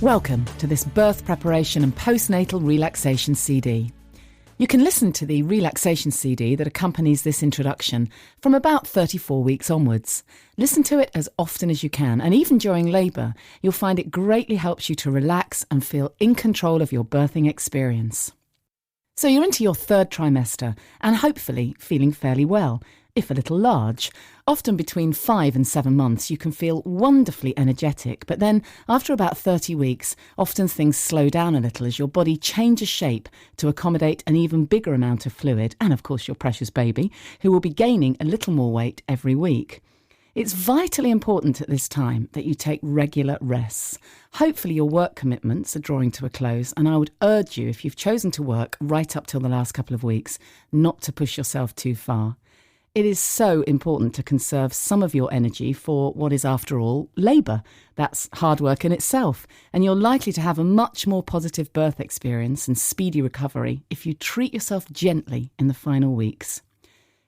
Welcome to this birth preparation and postnatal relaxation CD. You can listen to the relaxation CD that accompanies this introduction from about 34 weeks onwards. Listen to it as often as you can, and even during labour, you'll find it greatly helps you to relax and feel in control of your birthing experience. So you're into your third trimester and hopefully feeling fairly well, if a little large. Often between 5 and 7 months you can feel wonderfully energetic, but then after about 30 weeks, often things slow down a little as your body changes shape to accommodate an even bigger amount of fluid and of course your precious baby, who will be gaining a little more weight every week. It's vitally important at this time that you take regular rests. Hopefully your work commitments are drawing to a close, and I would urge you, if you've chosen to work right up till the last couple of weeks, not to push yourself too far. It is so important to conserve some of your energy for what is, after all, labour. That's hard work in itself, and you're likely to have a much more positive birth experience and speedy recovery if you treat yourself gently in the final weeks.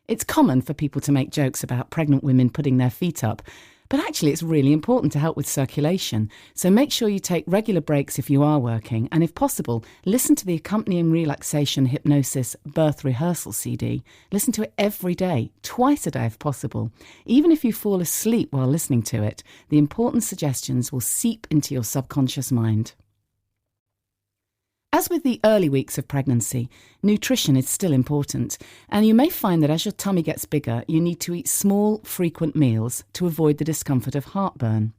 It's common for people to make jokes about pregnant women putting their feet up, but actually it's really important to help with circulation, so make sure you take regular breaks if you are working, and if possible, listen to the accompanying relaxation hypnosis birth rehearsal CD. Listen to it every day, twice a day if possible. Even if you fall asleep while listening to it, the important suggestions will seep into your subconscious mind. As with the early weeks of pregnancy, nutrition is still important, and you may find that as your tummy gets bigger, you need to eat small, frequent meals to avoid the discomfort of heartburn.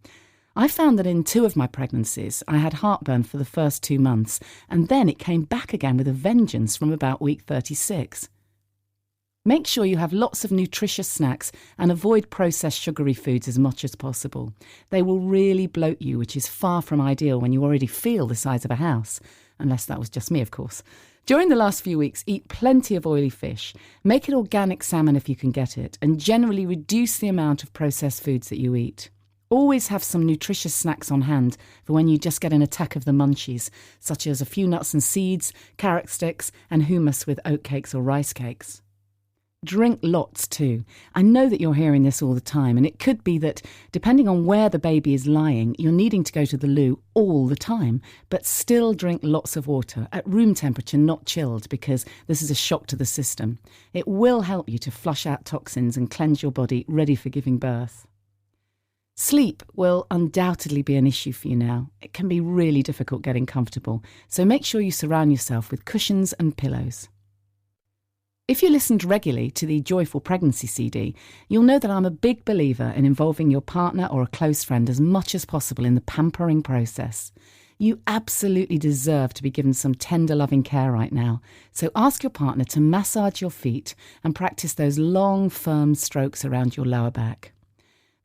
I found that in 2 of my pregnancies, I had heartburn for the first 2 months, and then it came back again with a vengeance from about week 36. Make sure you have lots of nutritious snacks and avoid processed sugary foods as much as possible. They will really bloat you, which is far from ideal when you already feel the size of a house. Unless that was just me, of course. During the last few weeks, eat plenty of oily fish. Make it organic salmon if you can get it, and generally reduce the amount of processed foods that you eat. Always have some nutritious snacks on hand for when you just get an attack of the munchies, such as a few nuts and seeds, carrot sticks, and hummus with oatcakes or rice cakes. Drink lots too. I know that you're hearing this all the time, and it could be that, depending on where the baby is lying, you're needing to go to the loo all the time, but still drink lots of water, at room temperature, not chilled, because this is a shock to the system. It will help you to flush out toxins and cleanse your body ready for giving birth. Sleep will undoubtedly be an issue for you now. It can be really difficult getting comfortable, so make sure you surround yourself with cushions and pillows. If you listened regularly to the Joyful Pregnancy CD, you'll know that I'm a big believer in involving your partner or a close friend as much as possible in the pampering process. You absolutely deserve to be given some tender, loving care right now, so ask your partner to massage your feet and practice those long, firm strokes around your lower back.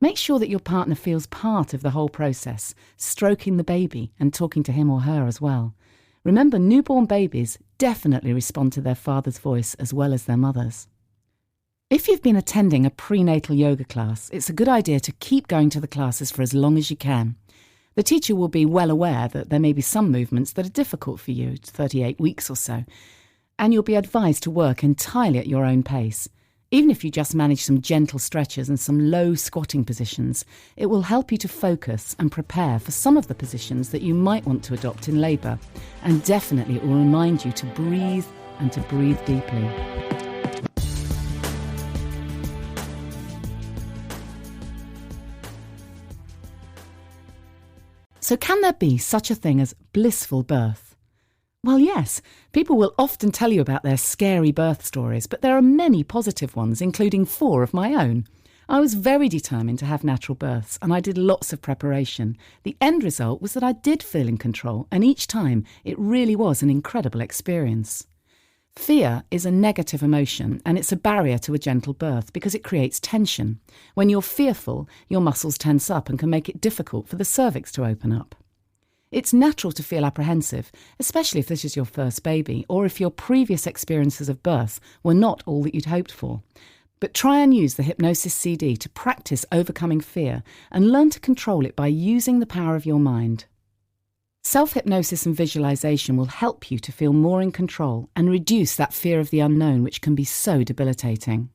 Make sure that your partner feels part of the whole process, stroking the baby and talking to him or her as well. Remember, newborn babies definitely respond to their father's voice as well as their mother's. If you've been attending a prenatal yoga class, it's a good idea to keep going to the classes for as long as you can. The teacher will be well aware that there may be some movements that are difficult for you, 38 weeks or so, and you'll be advised to work entirely at your own pace. Even if you just manage some gentle stretches and some low squatting positions, it will help you to focus and prepare for some of the positions that you might want to adopt in labour. And definitely it will remind you to breathe and to breathe deeply. So can there be such a thing as blissful birth? Well, yes, people will often tell you about their scary birth stories, but there are many positive ones, including 4 of my own. I was very determined to have natural births, and I did lots of preparation. The end result was that I did feel in control, and each time it really was an incredible experience. Fear is a negative emotion, and it's a barrier to a gentle birth because it creates tension. When you're fearful, your muscles tense up and can make it difficult for the cervix to open up. It's natural to feel apprehensive, especially if this is your first baby or if your previous experiences of birth were not all that you'd hoped for. But try and use the hypnosis CD to practice overcoming fear and learn to control it by using the power of your mind. Self-hypnosis and visualisation will help you to feel more in control and reduce that fear of the unknown, which can be so debilitating.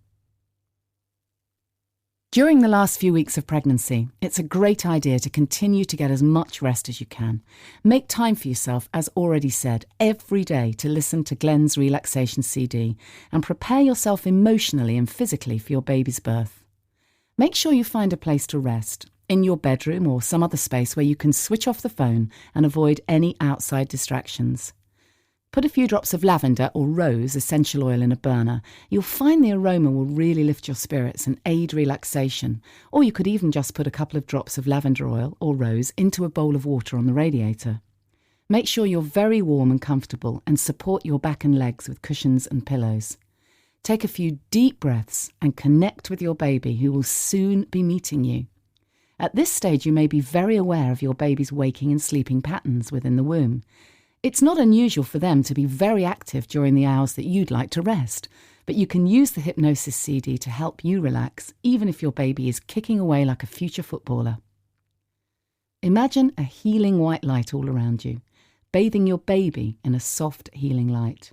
During the last few weeks of pregnancy, it's a great idea to continue to get as much rest as you can. Make time for yourself, as already said, every day to listen to Glenn's relaxation CD and prepare yourself emotionally and physically for your baby's birth. Make sure you find a place to rest, in your bedroom or some other space where you can switch off the phone and avoid any outside distractions. Put a few drops of lavender or rose essential oil in a burner. You'll find the aroma will really lift your spirits and aid relaxation. Or you could even just put a couple of drops of lavender oil or rose into a bowl of water on the radiator. Make sure you're very warm and comfortable and support your back and legs with cushions and pillows. Take a few deep breaths and connect with your baby, who will soon be meeting you. At this stage, you may be very aware of your baby's waking and sleeping patterns within the womb. It's not unusual for them to be very active during the hours that you'd like to rest, but you can use the hypnosis CD to help you relax, even if your baby is kicking away like a future footballer. Imagine a healing white light all around you, bathing your baby in a soft, healing light.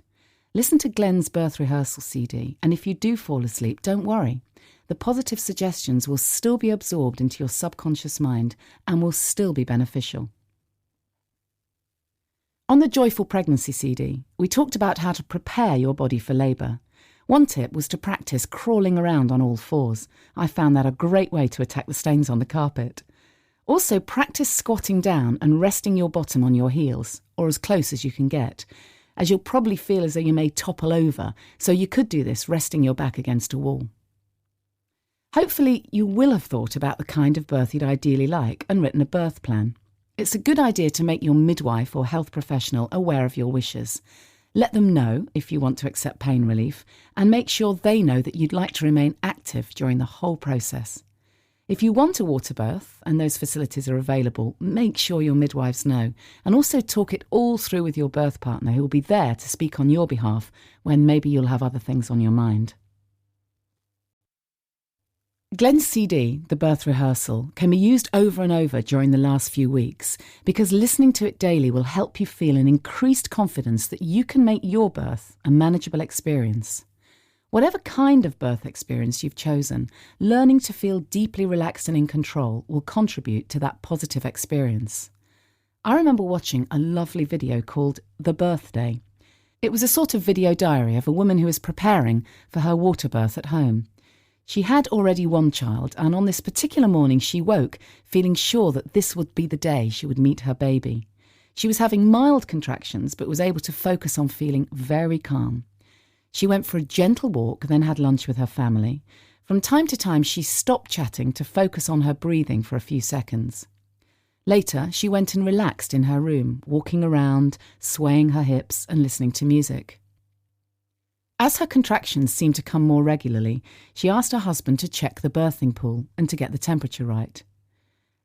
Listen to Glenn's birth rehearsal CD, and if you do fall asleep, don't worry. The positive suggestions will still be absorbed into your subconscious mind and will still be beneficial. On the Joyful Pregnancy CD, we talked about how to prepare your body for labour. One tip was to practice crawling around on all fours. I found that a great way to attack the stains on the carpet. Also, practice squatting down and resting your bottom on your heels, or as close as you can get, as you'll probably feel as though you may topple over, so you could do this resting your back against a wall. Hopefully, you will have thought about the kind of birth you'd ideally like and written a birth plan. It's a good idea to make your midwife or health professional aware of your wishes. Let them know if you want to accept pain relief, and make sure they know that you'd like to remain active during the whole process. If you want a water birth and those facilities are available, make sure your midwives know, and also talk it all through with your birth partner, who will be there to speak on your behalf when maybe you'll have other things on your mind. Glenn's CD, the birth rehearsal, can be used over and over during the last few weeks because listening to it daily will help you feel an increased confidence that you can make your birth a manageable experience. Whatever kind of birth experience you've chosen, learning to feel deeply relaxed and in control will contribute to that positive experience. I remember watching a lovely video called The Birthday. It was a sort of video diary of a woman who was preparing for her water birth at home. She had already one child, and on this particular morning she woke feeling sure that this would be the day she would meet her baby. She was having mild contractions, but was able to focus on feeling very calm. She went for a gentle walk, then had lunch with her family. From time to time, she stopped chatting to focus on her breathing for a few seconds. Later, she went and relaxed in her room, walking around, swaying her hips and listening to music. As her contractions seemed to come more regularly, she asked her husband to check the birthing pool and to get the temperature right.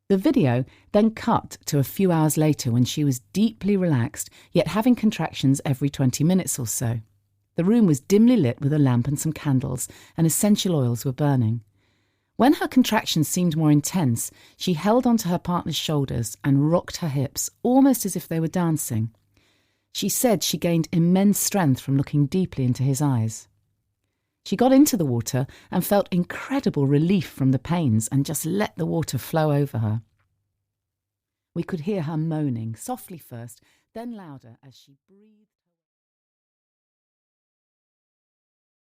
The video then cut to a few hours later when she was deeply relaxed, yet having contractions every 20 minutes or so. The room was dimly lit with a lamp and some candles, and essential oils were burning. When her contractions seemed more intense, she held onto her partner's shoulders and rocked her hips, almost as if they were dancing. She said she gained immense strength from looking deeply into his eyes. She got into the water and felt incredible relief from the pains and just let the water flow over her. We could hear her moaning, softly first, then louder as she breathed.